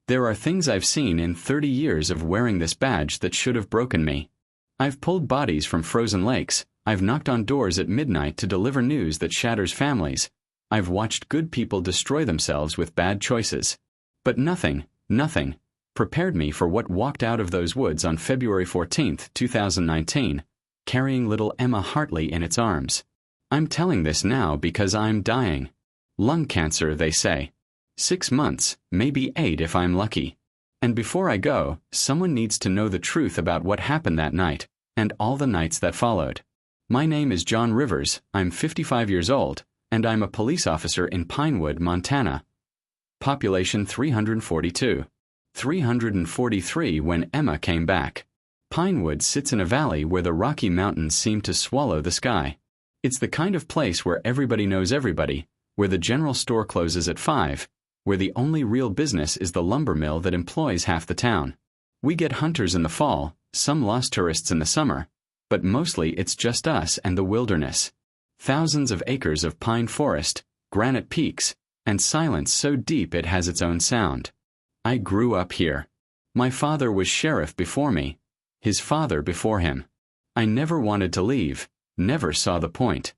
There are things I've seen in 30 years of wearing this badge that should have broken me. I've pulled bodies from frozen lakes. I've knocked on doors at midnight to deliver news that shatters families. I've watched good people destroy themselves with bad choices. But nothing prepared me for what walked out of those woods on February 14, 2019, carrying little Emma Hartley in its arms. I'm telling this now because I'm dying. Lung cancer, they say. 6 months, maybe 8 if I'm lucky. And before I go, someone needs to know the truth about what happened that night, and all the nights that followed. My name is John Rivers, I'm 55 years old, and I'm a police officer in Pinewood, Montana. Population 342. 343 when Emma came back. Pinewood sits in a valley where the Rocky Mountains seem to swallow the sky. It's the kind of place where everybody knows everybody, where the general store closes at 5, where the only real business is the lumber mill that employs half the town. We get hunters in the fall, some lost tourists in the summer, but mostly it's just us and the wilderness. Thousands of acres of pine forest, granite peaks, and silence so deep it has its own sound. I grew up here. My father was sheriff before me, his father before him. I never wanted to leave, never saw the point.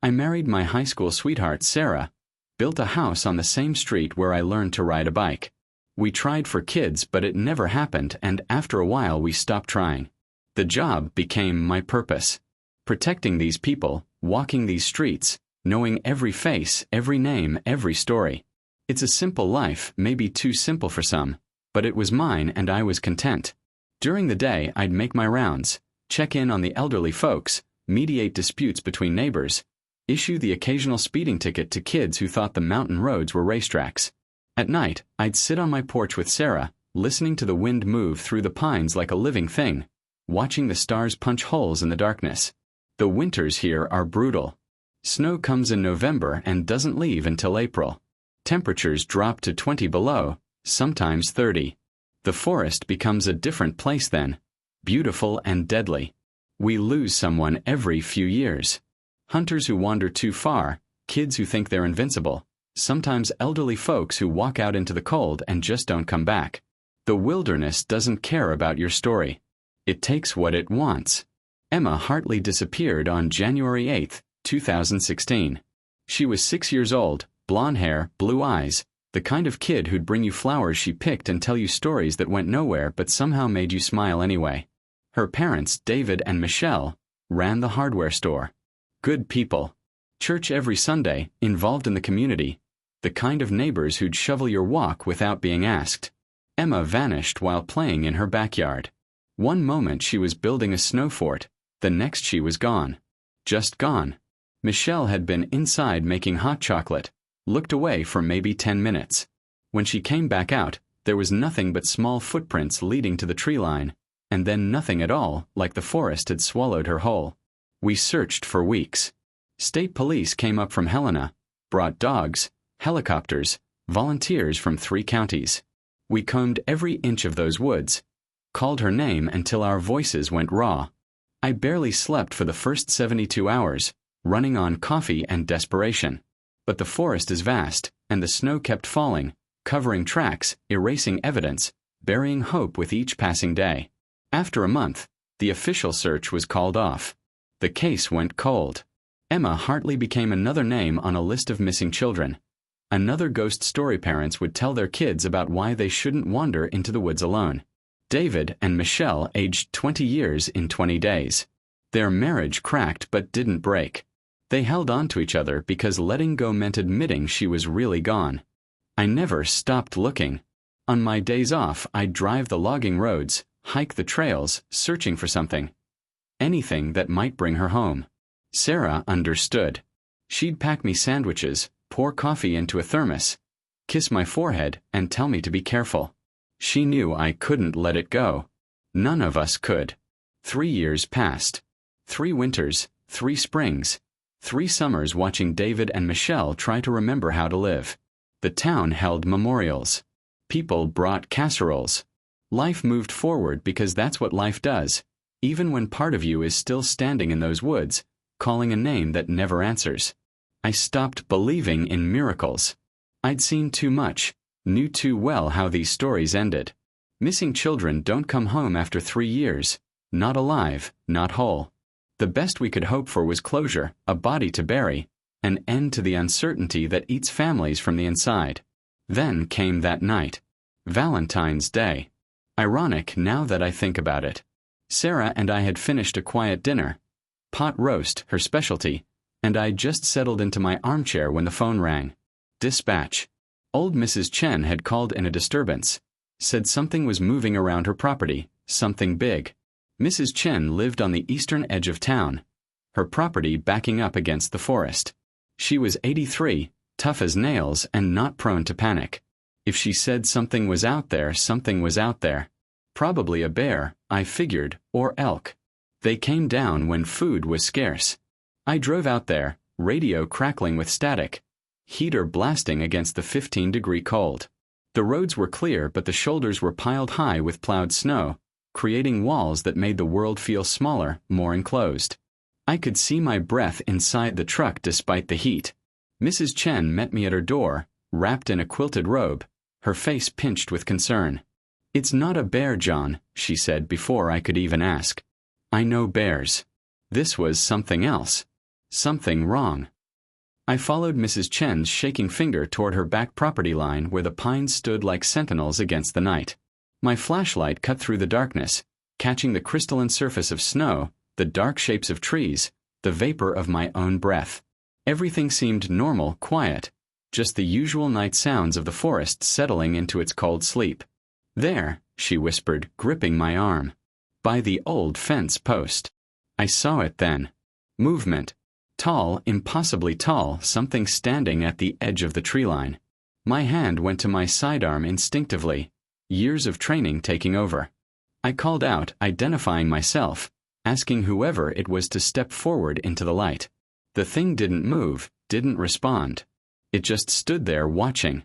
I married my high school sweetheart, Sarah, built a house on the same street where I learned to ride a bike. We tried for kids, but it never happened, and after a while we stopped trying. The job became my purpose. Protecting these people, walking these streets, knowing every face, every name, every story. It's a simple life, maybe too simple for some, but it was mine and I was content. During the day I'd make my rounds, check in on the elderly folks, mediate disputes between neighbors, issue the occasional speeding ticket to kids who thought the mountain roads were racetracks. At night, I'd sit on my porch with Sarah, listening to the wind move through the pines like a living thing, watching the stars punch holes in the darkness. The winters here are brutal. Snow comes in November and doesn't leave until April. Temperatures drop to 20 below, sometimes 30. The forest becomes a different place then, beautiful and deadly. We lose someone every few years. Hunters who wander too far, kids who think they're invincible, sometimes elderly folks who walk out into the cold and just don't come back. The wilderness doesn't care about your story. It takes what it wants. Emma Hartley disappeared on January 8, 2016. She was 6 years old, blonde hair, blue eyes, the kind of kid who'd bring you flowers she picked and tell you stories that went nowhere but somehow made you smile anyway. Her parents, David and Michelle, ran the hardware store. Good people. Church every Sunday, involved in the community, the kind of neighbors who'd shovel your walk without being asked. Emma vanished while playing in her backyard. One moment she was building a snow fort, the next she was gone. Just gone. Michelle had been inside making hot chocolate, looked away for maybe 10 minutes. When she came back out, there was nothing but small footprints leading to the tree line, and then nothing at all, like the forest had swallowed her whole. We searched for weeks. State police came up from Helena, brought dogs, helicopters, volunteers from 3 counties. We combed every inch of those woods, called her name until our voices went raw. I barely slept for the first 72 hours, running on coffee and desperation. But the forest is vast, and the snow kept falling, covering tracks, erasing evidence, burying hope with each passing day. After a month, the official search was called off. The case went cold. Emma Hartley became another name on a list of missing children. Another ghost story parents would tell their kids about why they shouldn't wander into the woods alone. David and Michelle aged 20 years in 20 days. Their marriage cracked but didn't break. They held on to each other because letting go meant admitting she was really gone. I never stopped looking. On my days off, I'd drive the logging roads, hike the trails, searching for something. Anything that might bring her home. Sarah understood. She'd pack me sandwiches, pour coffee into a thermos, kiss my forehead, and tell me to be careful. She knew I couldn't let it go. None of us could. 3 years passed. 3 winters, 3 springs, 3 summers watching David and Michelle try to remember how to live. The town held memorials. People brought casseroles. Life moved forward because that's what life does, even when part of you is still standing in those woods, calling a name that never answers. I stopped believing in miracles. I'd seen too much, Knew too well how these stories ended. Missing children don't come home after 3 years. Not alive, not whole. The best we could hope for was closure, a body to bury, an end to the uncertainty that eats families from the inside. Then came that night. Valentine's Day. Ironic now that I think about it. Sarah and I had finished a quiet dinner. Pot roast, her specialty, and I just settled into my armchair when the phone rang. Dispatch. Old Mrs. Chen had called in a disturbance. Said something was moving around her property, something big. Mrs. Chen lived on the eastern edge of town, her property backing up against the forest. She was 83, tough as nails and not prone to panic. If she said something was out there, something was out there. Probably a bear, I figured, or elk. They came down when food was scarce. I drove out there, radio crackling with static, heater blasting against the 15-degree cold. The roads were clear, but the shoulders were piled high with plowed snow, creating walls that made the world feel smaller, more enclosed. I could see my breath inside the truck despite the heat. Mrs. Chen met me at her door, wrapped in a quilted robe, her face pinched with concern. "It's not a bear, John," she said before I could even ask. "I know bears." This was something else. Something wrong. I followed Mrs. Chen's shaking finger toward her back property line where the pines stood like sentinels against the night. My flashlight cut through the darkness, catching the crystalline surface of snow, the dark shapes of trees, the vapor of my own breath. Everything seemed normal, quiet, just the usual night sounds of the forest settling into its cold sleep. "There," she whispered, gripping my arm. "By the old fence post." I saw it then. Movement. Tall, impossibly tall, something standing at the edge of the tree line. My hand went to my sidearm instinctively, years of training taking over. I called out, identifying myself, asking whoever it was to step forward into the light. The thing didn't move, didn't respond. It just stood there watching.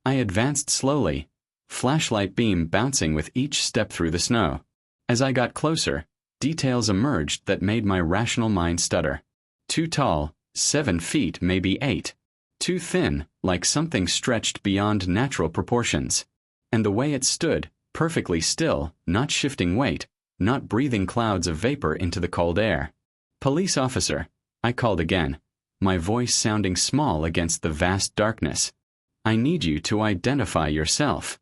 I advanced slowly, flashlight beam bouncing with each step through the snow. As I got closer, details emerged that made my rational mind stutter. Too tall, 7 feet, maybe 8. Too thin, like something stretched beyond natural proportions. And the way it stood, perfectly still, not shifting weight, not breathing clouds of vapor into the cold air. "Police officer," I called again, my voice sounding small against the vast darkness. "I need you to identify yourself."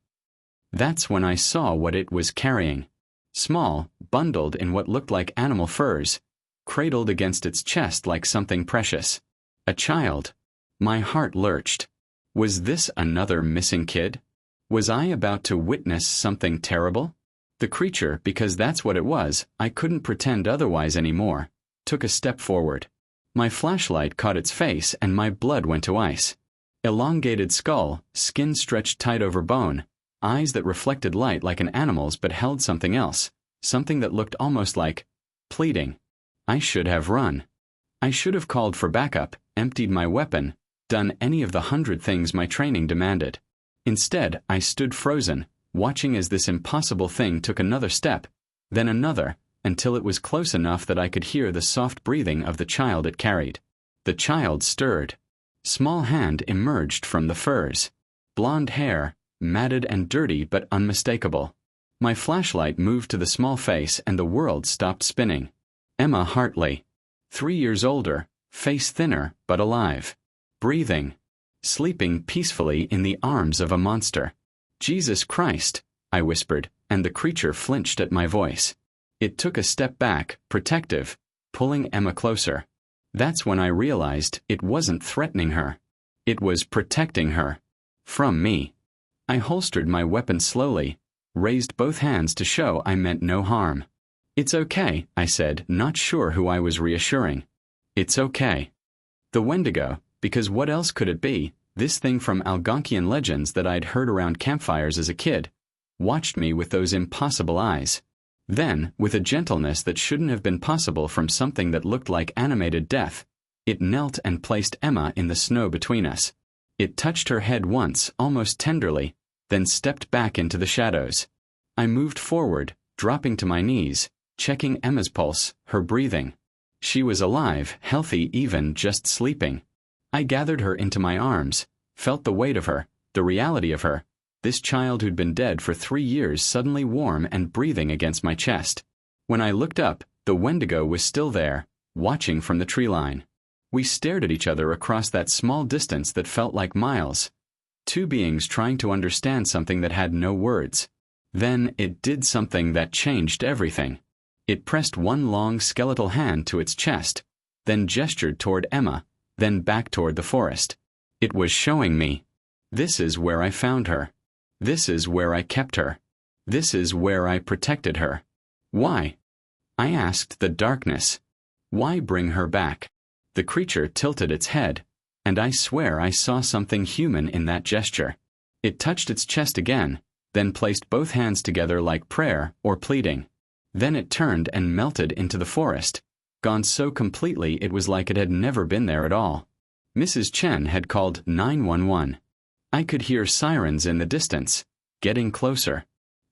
That's when I saw what it was carrying. Small, bundled in what looked like animal furs, cradled against its chest like something precious. A child. My heart lurched. Was this another missing kid? Was I about to witness something terrible? The creature, because that's what it was, I couldn't pretend otherwise anymore, took a step forward. My flashlight caught its face and my blood went to ice. Elongated skull, skin stretched tight over bone, eyes that reflected light like an animal's but held something else, something that looked almost like pleading. I should have run. I should have called for backup, emptied my weapon, done any of the 100 things my training demanded. Instead, I stood frozen, watching as this impossible thing took another step, then another, until it was close enough that I could hear the soft breathing of the child it carried. The child stirred. Small hand emerged from the furs. Blonde hair, matted and dirty but unmistakable. My flashlight moved to the small face and the world stopped spinning. Emma Hartley. 3 years older, face thinner but alive. Breathing. Sleeping peacefully in the arms of a monster. "Jesus Christ," I whispered, and the creature flinched at my voice. It took a step back, protective, pulling Emma closer. That's when I realized it wasn't threatening her. It was protecting her. From me. I holstered my weapon slowly, raised both hands to show I meant no harm. "It's okay," I said, not sure who I was reassuring. "It's okay." The Wendigo, because what else could it be, this thing from Algonquian legends that I'd heard around campfires as a kid, watched me with those impossible eyes. Then, with a gentleness that shouldn't have been possible from something that looked like animated death, it knelt and placed Emma in the snow between us. It touched her head once, almost tenderly, then stepped back into the shadows. I moved forward, dropping to my knees, checking Emma's pulse, her breathing. She was alive, healthy, even just sleeping. I gathered her into my arms, felt the weight of her, the reality of her, this child who'd been dead for 3 years suddenly warm and breathing against my chest. When I looked up, the Wendigo was still there, watching from the tree line. We stared at each other across that small distance that felt like miles. Two beings trying to understand something that had no words. Then it did something that changed everything. It pressed one long skeletal hand to its chest, then gestured toward Emma, then back toward the forest. It was showing me, this is where I found her. This is where I kept her. This is where I protected her. Why? I asked the darkness. Why bring her back? The creature tilted its head, and I swear I saw something human in that gesture. It touched its chest again, then placed both hands together like prayer or pleading. Then it turned and melted into the forest, gone so completely it was like it had never been there at all. Mrs. Chen had called 911. I could hear sirens in the distance, getting closer.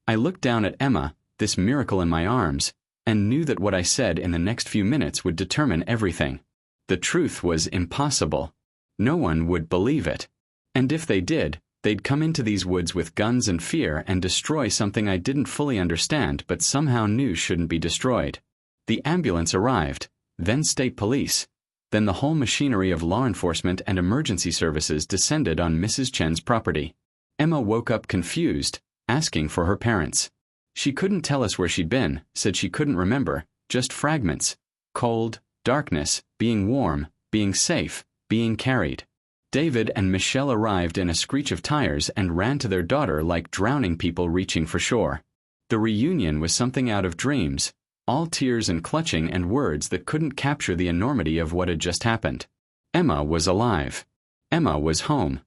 I looked down at Emma, this miracle in my arms, and knew that what I said in the next few minutes would determine everything. The truth was impossible. No one would believe it. And if they did, they'd come into these woods with guns and fear and destroy something I didn't fully understand but somehow knew shouldn't be destroyed. The ambulance arrived, then state police. Then the whole machinery of law enforcement and emergency services descended on Mrs. Chen's property. Emma woke up confused, asking for her parents. She couldn't tell us where she'd been, said she couldn't remember, just fragments. Cold, darkness, being warm, being safe, being carried. David and Michelle arrived in a screech of tires and ran to their daughter like drowning people reaching for shore. The reunion was something out of dreams, all tears and clutching and words that couldn't capture the enormity of what had just happened. Emma was alive. Emma was home.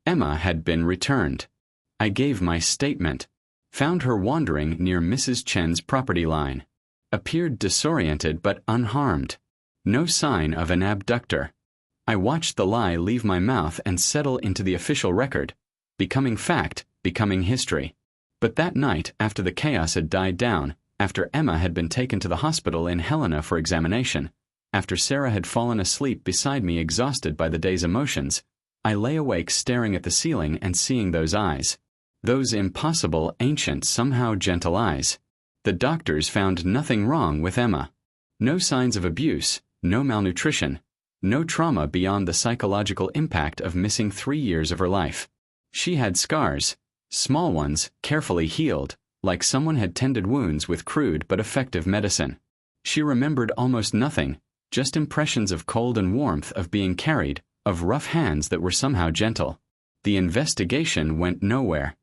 Emma had been returned. I gave my statement. Found her wandering near Mrs. Chen's property line. Appeared disoriented but unharmed. No sign of an abductor. I watched the lie leave my mouth and settle into the official record, becoming fact, becoming history. But that night, after the chaos had died down, after Emma had been taken to the hospital in Helena for examination, after Sarah had fallen asleep beside me exhausted by the day's emotions, I lay awake staring at the ceiling and seeing those eyes. Those impossible, ancient, somehow gentle eyes. The doctors found nothing wrong with Emma. No signs of abuse, no malnutrition, no trauma beyond the psychological impact of missing 3 years of her life. She had scars, small ones, carefully healed, like someone had tended wounds with crude but effective medicine. She remembered almost nothing, just impressions of cold and warmth of being carried, of rough hands that were somehow gentle. The investigation went nowhere.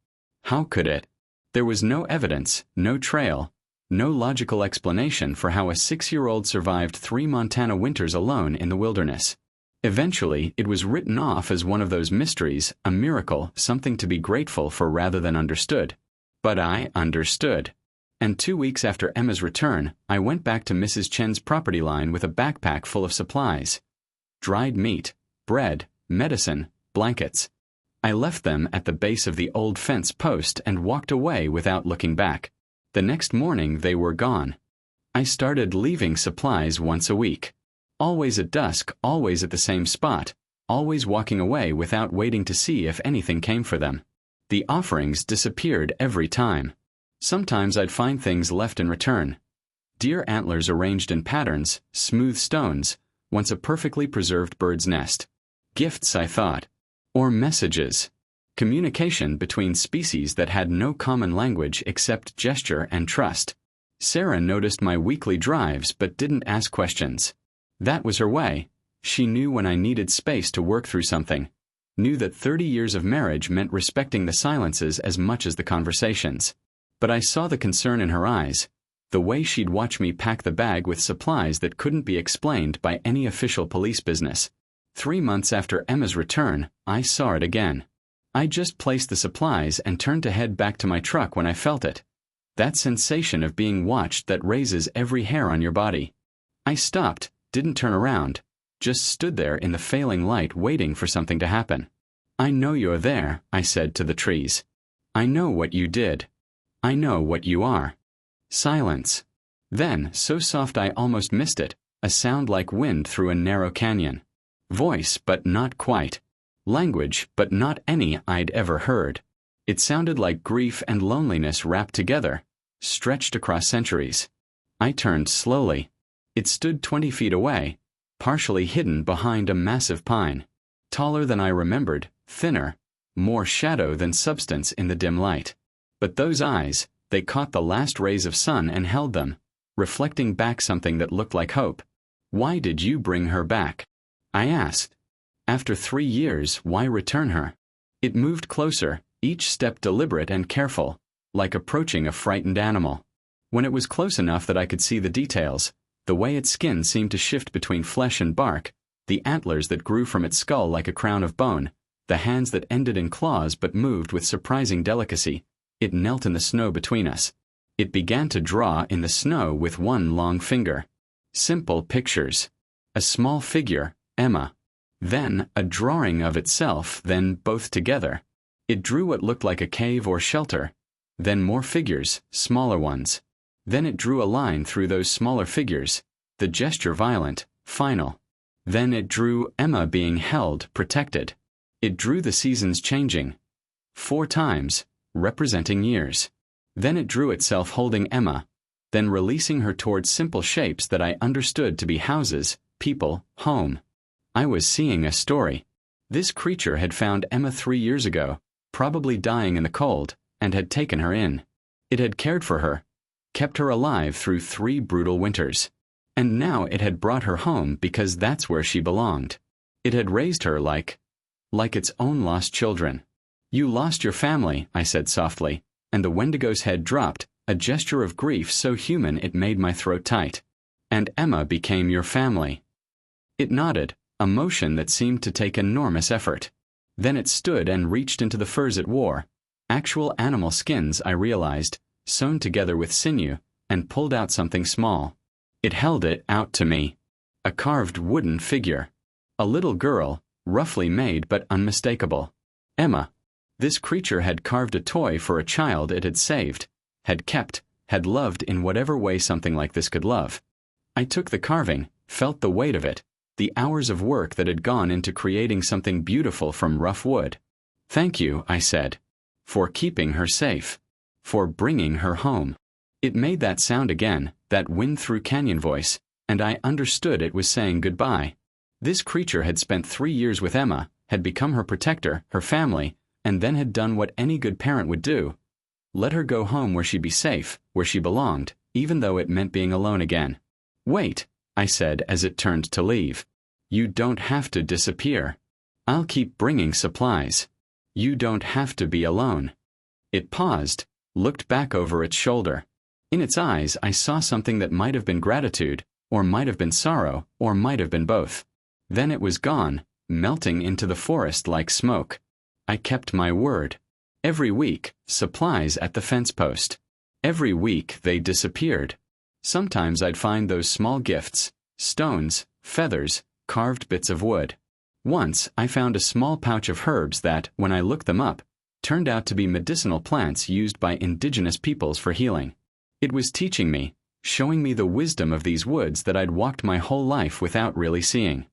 How could it? There was no evidence, no trail, no logical explanation for how a 6-year-old survived 3 Montana winters alone in the wilderness. Eventually, it was written off as one of those mysteries, a miracle, something to be grateful for rather than understood. But I understood. And 2 weeks after Emma's return, I went back to Mrs. Chen's property line with a backpack full of supplies. Dried meat, bread, medicine, blankets. I left them at the base of the old fence post and walked away without looking back. The next morning they were gone. I started leaving supplies once a week. Always at dusk, always at the same spot, always walking away without waiting to see if anything came for them. The offerings disappeared every time. Sometimes I'd find things left in return. Deer antlers arranged in patterns, smooth stones, once a perfectly preserved bird's nest. Gifts, I thought. Or messages. Communication between species that had no common language except gesture and trust. Sarah noticed my weekly drives but didn't ask questions. That was her way. She knew when I needed space to work through something. Knew that 30 years of marriage meant respecting the silences as much as the conversations. But I saw the concern in her eyes, the way she'd watch me pack the bag with supplies that couldn't be explained by any official police business. 3 months after Emma's return, I saw it again. I just placed the supplies and turned to head back to my truck when I felt it. That sensation of being watched that raises every hair on your body. I stopped, didn't turn around, just stood there in the failing light waiting for something to happen. I know you're there, I said to the trees. I know what you did. I know what you are. Silence. Then, so soft I almost missed it, a sound like wind through a narrow canyon. Voice, but not quite. Language, but not any I'd ever heard. It sounded like grief and loneliness wrapped together, stretched across centuries. I turned slowly. It stood 20 feet away, partially hidden behind a massive pine. Taller than I remembered, thinner, more shadow than substance in the dim light. But those eyes, they caught the last rays of sun and held them, reflecting back something that looked like hope. "Why did you bring her back?" I asked. "After 3 years, why return her?" It moved closer, each step deliberate and careful, like approaching a frightened animal. When it was close enough that I could see the details, the way its skin seemed to shift between flesh and bark, the antlers that grew from its skull like a crown of bone, the hands that ended in claws but moved with surprising delicacy, it knelt in the snow between us. It began to draw in the snow with one long finger. Simple pictures. A small figure, Emma. Then a drawing of itself, then both together. It drew what looked like a cave or shelter. Then more figures, smaller ones. Then it drew a line through those smaller figures, the gesture violent, final. Then it drew Emma being held, protected. It drew the seasons changing. 4 times, representing years. Then it drew itself holding Emma, then releasing her towards simple shapes that I understood to be houses, people, home. I was seeing a story. This creature had found Emma 3 years ago, probably dying in the cold, and had taken her in. It had cared for her, kept her alive through 3 brutal winters. And now it had brought her home because that's where she belonged. It had raised her like its own lost children. "You lost your family," I said softly, and the Wendigo's head dropped, a gesture of grief so human it made my throat tight. "And Emma became your family." It nodded, a motion that seemed to take enormous effort. Then it stood and reached into the furs it wore. Actual animal skins, I realized, sewn together with sinew, and pulled out something small. It held it out to me. A carved wooden figure. A little girl, roughly made but unmistakable. Emma. This creature had carved a toy for a child it had saved, had kept, had loved in whatever way something like this could love. I took the carving, felt the weight of it, the hours of work that had gone into creating something beautiful from rough wood. "Thank you," I said, "for keeping her safe, for bringing her home." It made that sound again, that wind-through canyon voice, and I understood it was saying goodbye. This creature had spent 3 years with Emma, had become her protector, her family, and then had done what any good parent would do. Let her go home where she'd be safe, where she belonged, even though it meant being alone again. "Wait," I said as it turned to leave. "You don't have to disappear. I'll keep bringing supplies. You don't have to be alone." It paused, looked back over its shoulder. In its eyes I saw something that might have been gratitude, or might have been sorrow, or might have been both. Then it was gone, melting into the forest like smoke. I kept my word. Every week, supplies at the fence post. Every week they disappeared. Sometimes I'd find those small gifts, stones, feathers, carved bits of wood. Once I found a small pouch of herbs that, when I looked them up, turned out to be medicinal plants used by indigenous peoples for healing. It was teaching me, showing me the wisdom of these woods that I'd walked my whole life without really seeing.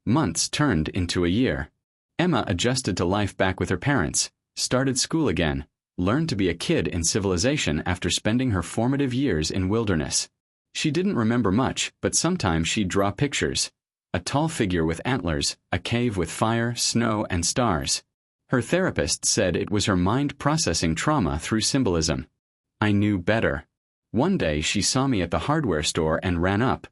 Months turned into a year. Emma adjusted to life back with her parents, started school again, learned to be a kid in civilization after spending her formative years in wilderness. She didn't remember much, but sometimes she'd draw pictures. A tall figure with antlers, a cave with fire, snow, and stars. Her therapist said it was her mind processing trauma through symbolism. I knew better. One day she saw me at the hardware store and ran up,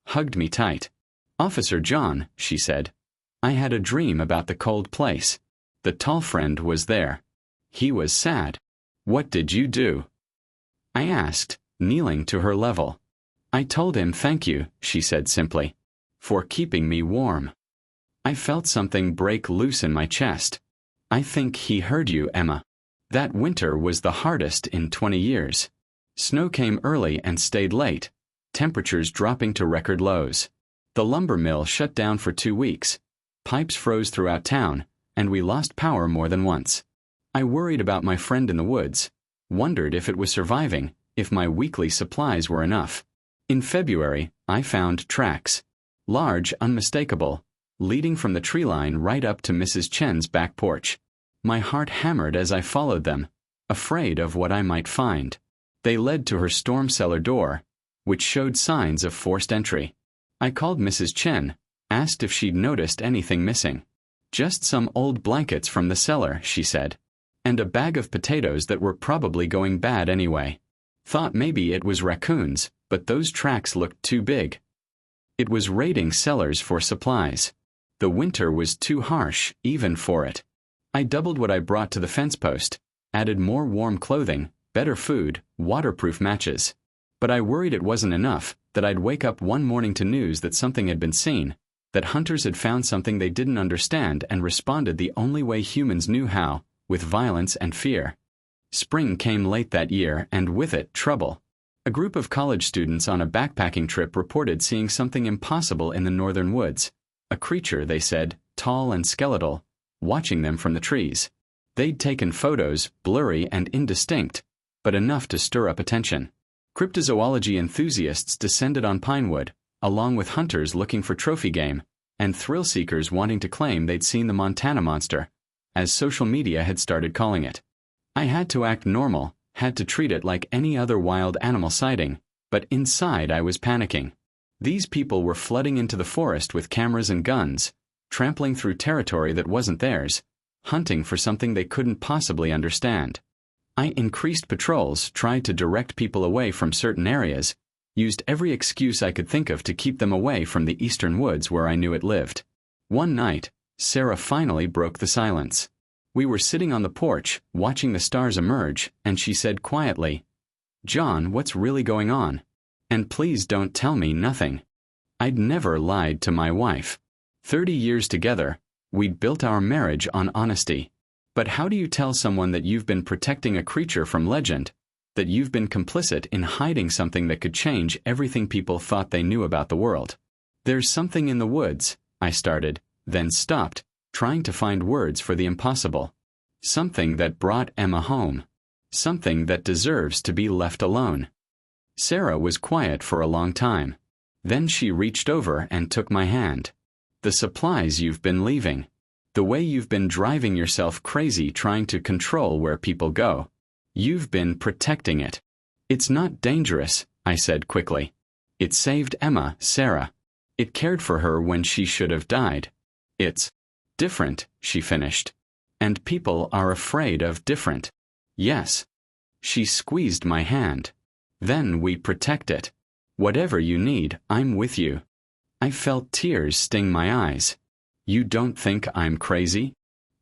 hugged me tight. "Officer John," she said, "I had a dream about the cold place. The tall friend was there. He was sad. What did you do?" I asked, kneeling to her level. "I told him thank you," she said simply, "for keeping me warm." I felt something break loose in my chest. "I think he heard you, Emma." That winter was the hardest in 20 years. Snow came early and stayed late, temperatures dropping to record lows. The lumber mill shut down for 2 weeks. Pipes froze throughout town, and we lost power more than once. I worried about my friend in the woods, wondered if it was surviving, if my weekly supplies were enough. In February, I found tracks. Large, unmistakable, leading from the tree line right up to Mrs. Chen's back porch. My heart hammered as I followed them, afraid of what I might find. They led to her storm cellar door, which showed signs of forced entry. I called Mrs. Chen, asked if she'd noticed anything missing. Just some old blankets from the cellar, she said. And a bag of potatoes that were probably going bad anyway. Thought maybe it was raccoons, but those tracks looked too big. It was raiding cellars for supplies. The winter was too harsh, even for it. I doubled what I brought to the fence post, added more warm clothing, better food, waterproof matches. But I worried it wasn't enough, that I'd wake up one morning to news that something had been seen, that hunters had found something they didn't understand and responded the only way humans knew how, with violence and fear. Spring came late that year, and with it, trouble. A group of college students on a backpacking trip reported seeing something impossible in the northern woods. A creature, they said, tall and skeletal, watching them from the trees. They'd taken photos, blurry and indistinct, but enough to stir up attention. Cryptozoology enthusiasts descended on Pinewood, along with hunters looking for trophy game, and thrill seekers wanting to claim they'd seen the Montana monster, as social media had started calling it. I had to act normal, had to treat it like any other wild animal sighting, but inside I was panicking. These people were flooding into the forest with cameras and guns, trampling through territory that wasn't theirs, hunting for something they couldn't possibly understand. I increased patrols, tried to direct people away from certain areas, used every excuse I could think of to keep them away from the eastern woods where I knew it lived. One night, Sarah finally broke the silence. We were sitting on the porch, watching the stars emerge, and she said quietly, "John, what's really going on? And please don't tell me nothing." I'd never lied to my wife. 30 years together, we'd built our marriage on honesty. But how do you tell someone that you've been protecting a creature from legend, that you've been complicit in hiding something that could change everything people thought they knew about the world? "There's something in the woods," I started, then stopped, trying to find words for the impossible. Something that brought Emma home. Something that deserves to be left alone. Sarah was quiet for a long time. Then she reached over and took my hand. "The supplies you've been leaving. The way you've been driving yourself crazy trying to control where people go. You've been protecting it." "It's not dangerous," I said quickly. "It saved Emma, Sarah. It cared for her when she should have died. It's different," she finished. "And people are afraid of different." "Yes." She squeezed my hand. "Then we protect it. Whatever you need, I'm with you." I felt tears sting my eyes. "You don't think I'm crazy?"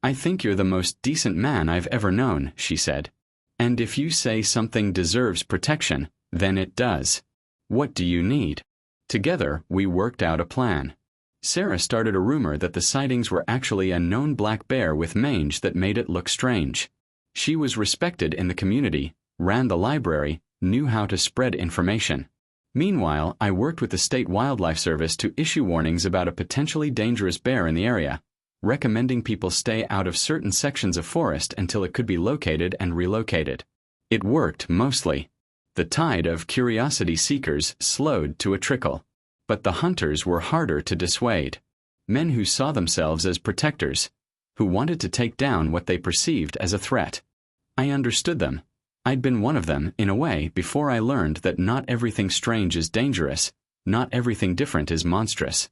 "I think you're the most decent man I've ever known," she said. "And if you say something deserves protection, then it does. What do you need?" Together, we worked out a plan. Sarah started a rumor that the sightings were actually a known black bear with mange that made it look strange. She was respected in the community, ran the library, knew how to spread information. Meanwhile, I worked with the State Wildlife Service to issue warnings about a potentially dangerous bear in the area, recommending people stay out of certain sections of forest until it could be located and relocated. It worked mostly. The tide of curiosity seekers slowed to a trickle. But the hunters were harder to dissuade. Men who saw themselves as protectors, who wanted to take down what they perceived as a threat. I understood them. I'd been one of them, in a way, before I learned that not everything strange is dangerous, not everything different is monstrous.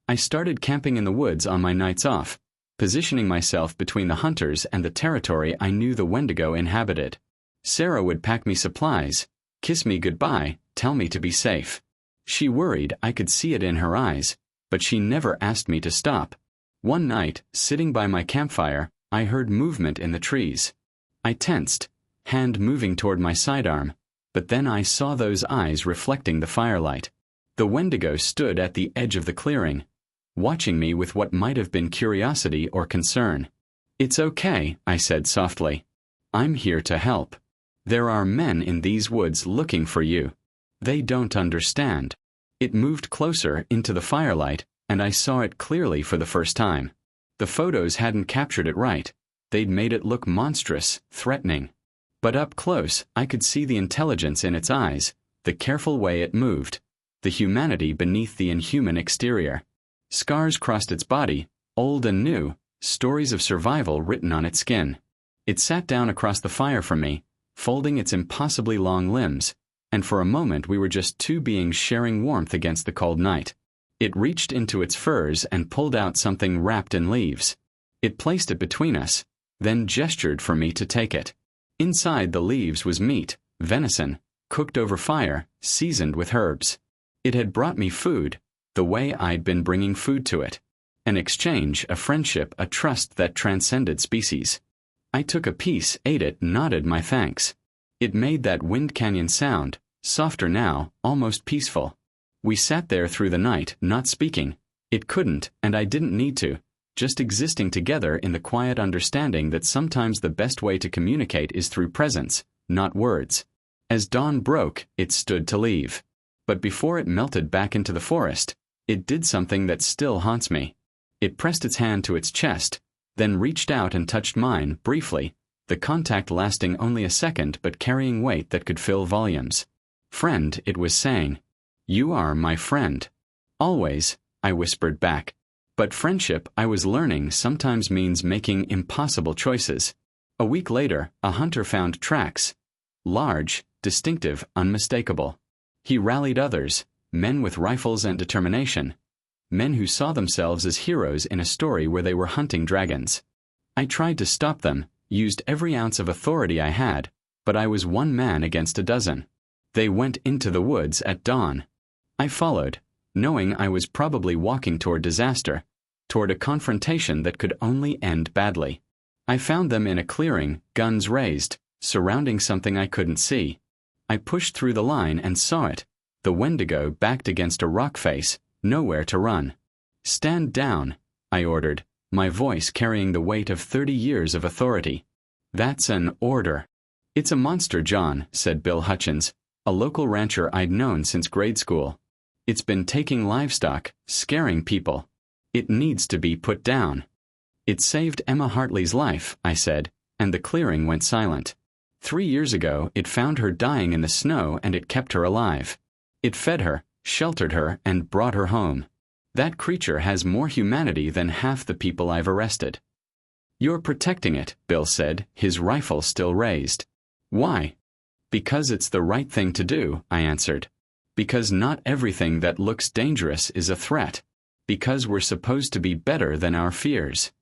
I started camping in the woods on my nights off, positioning myself between the hunters and the territory I knew the Wendigo inhabited. Sarah would pack me supplies, kiss me goodbye, tell me to be safe. She worried, I could see it in her eyes, but she never asked me to stop. One night, sitting by my campfire, I heard movement in the trees. I tensed, hand moving toward my sidearm, but then I saw those eyes reflecting the firelight. The Wendigo stood at the edge of the clearing, watching me with what might have been curiosity or concern. "It's okay," I said softly. "I'm here to help. There are men in these woods looking for you. They don't understand." It moved closer into the firelight, and I saw it clearly for the first time. The photos hadn't captured it right. They'd made it look monstrous, threatening. But up close, I could see the intelligence in its eyes, the careful way it moved, the humanity beneath the inhuman exterior. Scars crossed its body, old and new, stories of survival written on its skin. It sat down across the fire from me, folding its impossibly long limbs, and for a moment we were just two beings sharing warmth against the cold night. It reached into its furs and pulled out something wrapped in leaves. It placed it between us, then gestured for me to take it. Inside the leaves was meat, venison, cooked over fire, seasoned with herbs. It had brought me food, the way I'd been bringing food to it. An exchange, a friendship, a trust that transcended species. I took a piece, ate it, nodded my thanks. It made that wind canyon sound, softer now, almost peaceful. We sat there through the night, not speaking. It couldn't, and I didn't need to, just existing together in the quiet understanding that sometimes the best way to communicate is through presence, not words. As dawn broke, it stood to leave. But before it melted back into the forest, it did something that still haunts me. It pressed its hand to its chest, then reached out and touched mine, briefly, the contact lasting only a second but carrying weight that could fill volumes. "Friend," it was saying. "You are my friend." "Always," I whispered back. But friendship, I was learning, sometimes means making impossible choices. A week later, a hunter found tracks. Large, distinctive, unmistakable. He rallied others, men with rifles and determination. Men who saw themselves as heroes in a story where they were hunting dragons. I tried to stop them, used every ounce of authority I had, but I was one man against a dozen. They went into the woods at dawn. I followed, knowing I was probably walking toward disaster, toward a confrontation that could only end badly. I found them in a clearing, guns raised, surrounding something I couldn't see. I pushed through the line and saw it, the Wendigo backed against a rock face, nowhere to run. "Stand down," I ordered, my voice carrying the weight of 30 years of authority. "That's an order." "It's a monster, John," said Bill Hutchins, a local rancher I'd known since grade school. "It's been taking livestock, scaring people. It needs to be put down." "It saved Emma Hartley's life," I said, and the clearing went silent. 3 years ago, it found her dying in the snow and it kept her alive. It fed her, sheltered her, and brought her home. That creature has more humanity than half the people I've arrested. "You're protecting it," Bill said, his rifle still raised. "Why?" "Because it's the right thing to do," I answered. "Because not everything that looks dangerous is a threat. Because we're supposed to be better than our fears."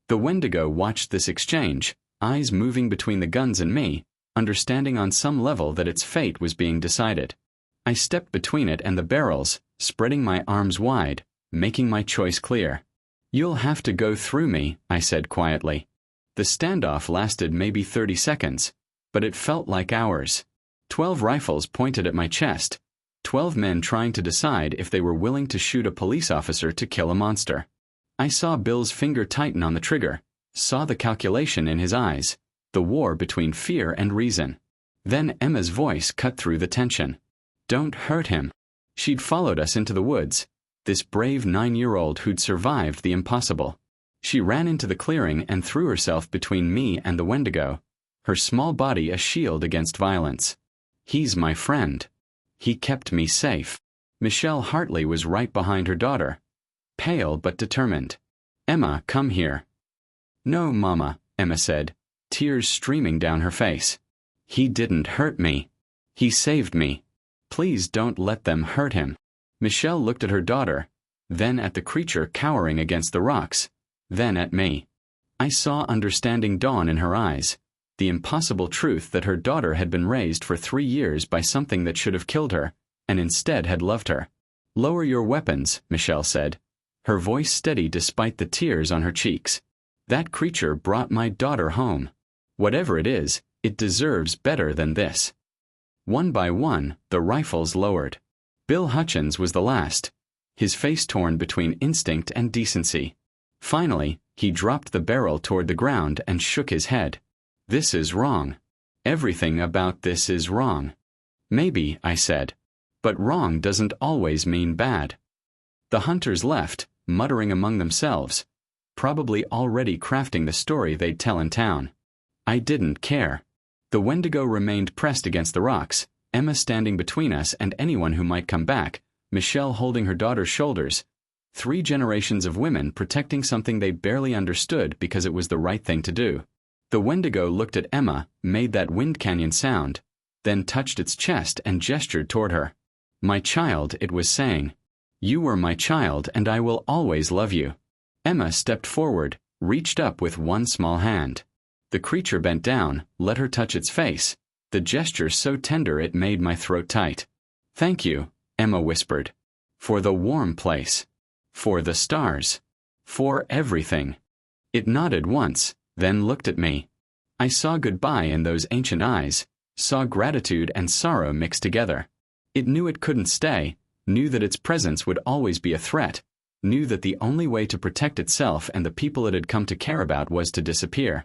The Wendigo watched this exchange, eyes moving between the guns and me, understanding on some level that its fate was being decided. I stepped between it and the barrels, spreading my arms wide, making my choice clear. "You'll have to go through me," I said quietly. The standoff lasted maybe 30 seconds, but it felt like hours. 12 rifles pointed at my chest, 12 men trying to decide if they were willing to shoot a police officer to kill a monster. I saw Bill's finger tighten on the trigger, saw the calculation in his eyes, the war between fear and reason. Then Emma's voice cut through the tension. "Don't hurt him." She'd followed us into the woods, this brave 9-year-old who'd survived the impossible. She ran into the clearing and threw herself between me and the Wendigo, her small body a shield against violence. "He's my friend. He kept me safe." Michelle Hartley was right behind her daughter, pale but determined. "Emma, come here." "No, Mama," Emma said, tears streaming down her face. "He didn't hurt me. He saved me. Please don't let them hurt him." Michelle looked at her daughter, then at the creature cowering against the rocks, then at me. I saw understanding dawn in her eyes, the impossible truth that her daughter had been raised for 3 years by something that should have killed her, and instead had loved her. "Lower your weapons," Michelle said, her voice steady despite the tears on her cheeks. "That creature brought my daughter home. Whatever it is, it deserves better than this." One by one, the rifles lowered. Bill Hutchins was the last, his face torn between instinct and decency. Finally, he dropped the barrel toward the ground and shook his head. "This is wrong. Everything about this is wrong." "Maybe," I said. "But wrong doesn't always mean bad." The hunters left, muttering among themselves, probably already crafting the story they'd tell in town. I didn't care. The Wendigo remained pressed against the rocks, Emma standing between us and anyone who might come back, Michelle holding her daughter's shoulders. 3 generations of women protecting something they barely understood because it was the right thing to do. The Wendigo looked at Emma, made that wind canyon sound, then touched its chest and gestured toward her. "My child," it was saying. "You were my child and I will always love you." Emma stepped forward, reached up with one small hand. The creature bent down, let her touch its face, the gesture so tender it made my throat tight. "Thank you," Emma whispered. "For the warm place. For the stars. For everything." It nodded once, then looked at me. I saw goodbye in those ancient eyes, saw gratitude and sorrow mixed together. It knew it couldn't stay, knew that its presence would always be a threat, knew that the only way to protect itself and the people it had come to care about was to disappear.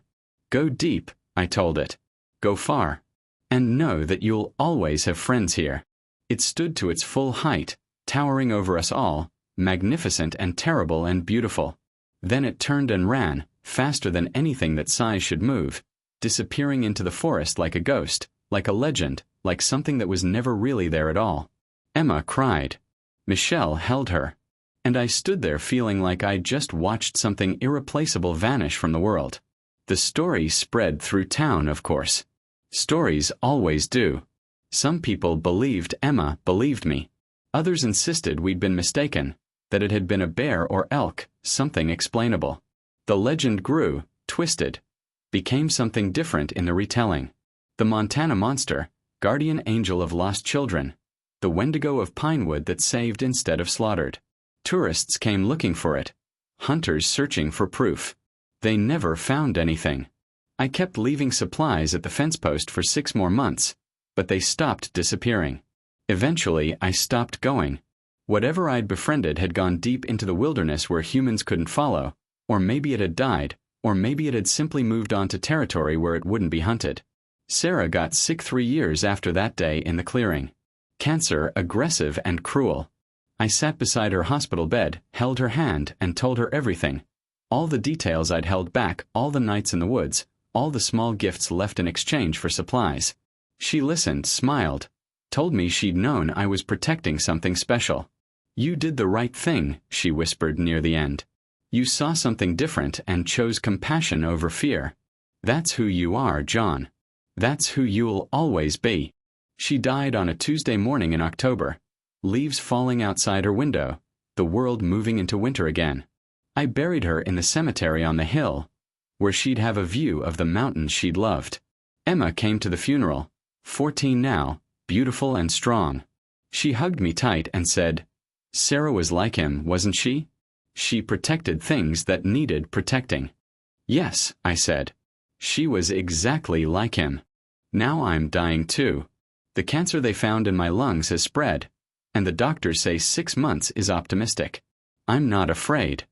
"Go deep," I told it. "Go far. And know that you'll always have friends here." It stood to its full height, towering over us all, magnificent and terrible and beautiful. Then it turned and ran, faster than anything that size should move, disappearing into the forest like a ghost, like a legend, like something that was never really there at all. Emma cried. Michelle held her. And I stood there feeling like I'd just watched something irreplaceable vanish from the world. The story spread through town, of course. Stories always do. Some people believed Emma believed me. Others insisted we'd been mistaken, that it had been a bear or elk, something explainable. The legend grew, twisted, became something different in the retelling. The Montana monster, guardian angel of lost children, the Wendigo of Pinewood that saved instead of slaughtered. Tourists came looking for it, hunters searching for proof. They never found anything. I kept leaving supplies at the fence post for 6 more months, but they stopped disappearing. Eventually, I stopped going. Whatever I'd befriended had gone deep into the wilderness where humans couldn't follow, or maybe it had died, or maybe it had simply moved on to territory where it wouldn't be hunted. Sarah got sick 3 years after that day in the clearing. Cancer, aggressive and cruel. I sat beside her hospital bed, held her hand, and told her everything. All the details I'd held back, all the nights in the woods, all the small gifts left in exchange for supplies. She listened, smiled, told me she'd known I was protecting something special. "You did the right thing," she whispered near the end. "You saw something different and chose compassion over fear. That's who you are, John. That's who you'll always be." She died on a Tuesday morning in October. Leaves falling outside her window, the world moving into winter again. I buried her in the cemetery on the hill, where she'd have a view of the mountains she'd loved. Emma came to the funeral, 14 now, beautiful and strong. She hugged me tight and said, "Sarah was like him, wasn't she? She protected things that needed protecting." "Yes," I said. "She was exactly like him. Now I'm dying too. The cancer they found in my lungs has spread, and the doctors say 6 months is optimistic. I'm not afraid.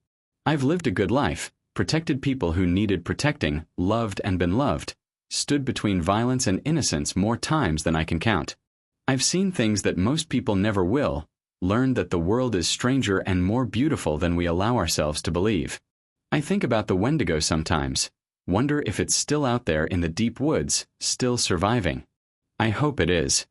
I've lived a good life, protected people who needed protecting, loved and been loved, stood between violence and innocence more times than I can count. I've seen things that most people never will, learned that the world is stranger and more beautiful than we allow ourselves to believe. I think about the Wendigo sometimes, wonder if it's still out there in the deep woods, still surviving. I hope it is.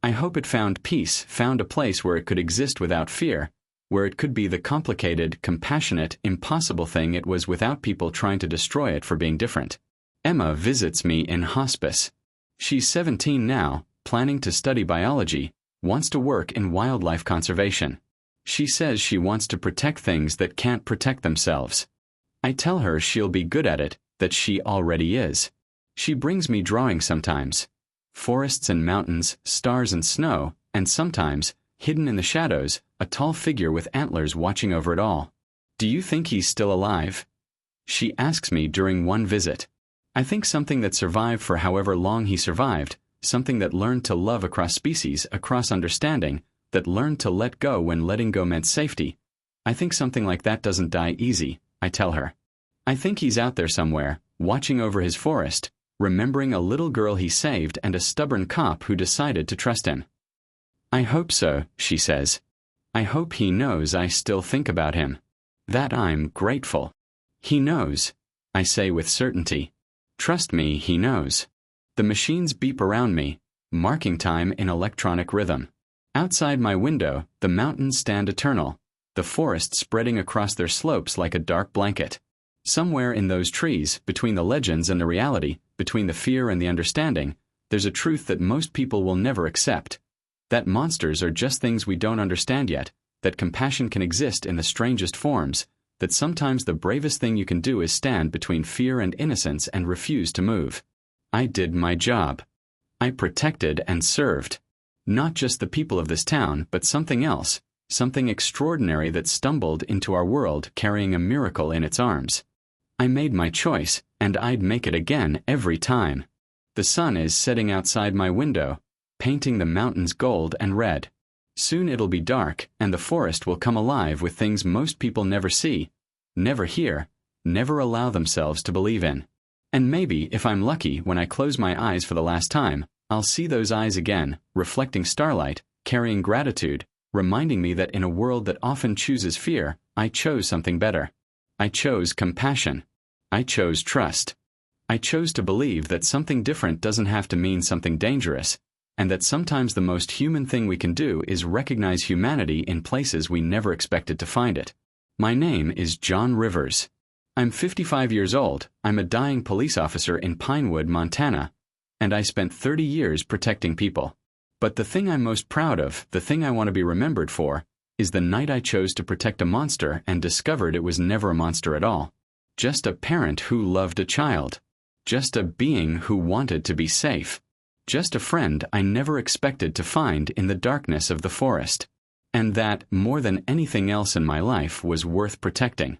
I hope it found peace, found a place where it could exist without fear, where it could be the complicated, compassionate, impossible thing it was without people trying to destroy it for being different. Emma visits me in hospice. She's 17 now, planning to study biology, wants to work in wildlife conservation. She says she wants to protect things that can't protect themselves. I tell her she'll be good at it, that she already is. She brings me drawings sometimes. Forests and mountains, stars and snow, and sometimes, hidden in the shadows, a tall figure with antlers watching over it all. "Do you think he's still alive?" She asks me during one visit. I think something that survived for however long he survived, something that learned to love across species, across understanding, that learned to let go when letting go meant safety. I think something like that doesn't die easy, I tell her. I think he's out there somewhere, watching over his forest, remembering a little girl he saved and a stubborn cop who decided to trust him. "I hope so," she says. "I hope he knows I still think about him. That I'm grateful." "He knows," I say with certainty. "Trust me, he knows." The machines beep around me, marking time in electronic rhythm. Outside my window, the mountains stand eternal, the forest spreading across their slopes like a dark blanket. Somewhere in those trees, between the legends and the reality, between the fear and the understanding, there's a truth that most people will never accept. That monsters are just things we don't understand yet, that compassion can exist in the strangest forms, that sometimes the bravest thing you can do is stand between fear and innocence and refuse to move. I did my job. I protected and served. Not just the people of this town, but something else, something extraordinary that stumbled into our world carrying a miracle in its arms. I made my choice, and I'd make it again every time. The sun is setting outside my window, painting the mountains gold and red. Soon it'll be dark, and the forest will come alive with things most people never see, never hear, never allow themselves to believe in. And maybe, if I'm lucky, when I close my eyes for the last time, I'll see those eyes again, reflecting starlight, carrying gratitude, reminding me that in a world that often chooses fear, I chose something better. I chose compassion. I chose trust. I chose to believe that something different doesn't have to mean something dangerous, and that sometimes the most human thing we can do is recognize humanity in places we never expected to find it. My name is John Rivers. I'm 55 years old, I'm a dying police officer in Pinewood, Montana, and I spent 30 years protecting people. But the thing I'm most proud of, the thing I want to be remembered for, is the night I chose to protect a monster and discovered it was never a monster at all. Just a parent who loved a child. Just a being who wanted to be safe. Just a friend I never expected to find in the darkness of the forest. And that, more than anything else in my life, was worth protecting.